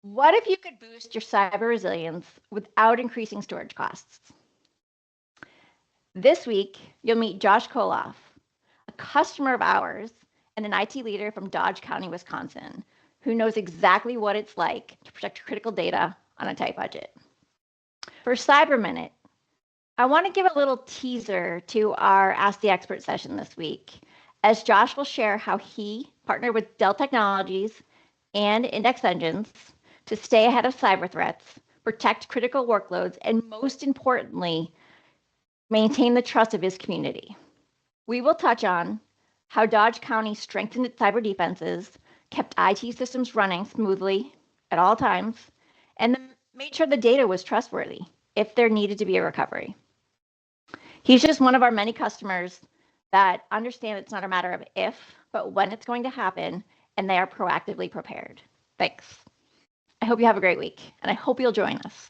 What if you could boost your cyber resilience without increasing storage costs? This week, you'll meet Josh Kohlhoff, a customer of ours and an IT leader from Dodge County, Wisconsin, who knows exactly what it's like to protect critical data on a tight budget. For Cyber Minute, I want to give a little teaser to our Ask the Expert session this week, as Josh will share how he partnered with Dell Technologies and Index Engines to stay ahead of cyber threats, protect critical workloads, and most importantly, maintain the trust of his community. We will touch on how Dodge County strengthened its cyber defenses, kept IT systems running smoothly at all times, and made sure the data was trustworthy if there needed to be a recovery. He's just one of our many customers that understand it's not a matter of if, but when it's going to happen, and they are proactively prepared. Thanks. I hope you have a great week, and I hope you'll join us.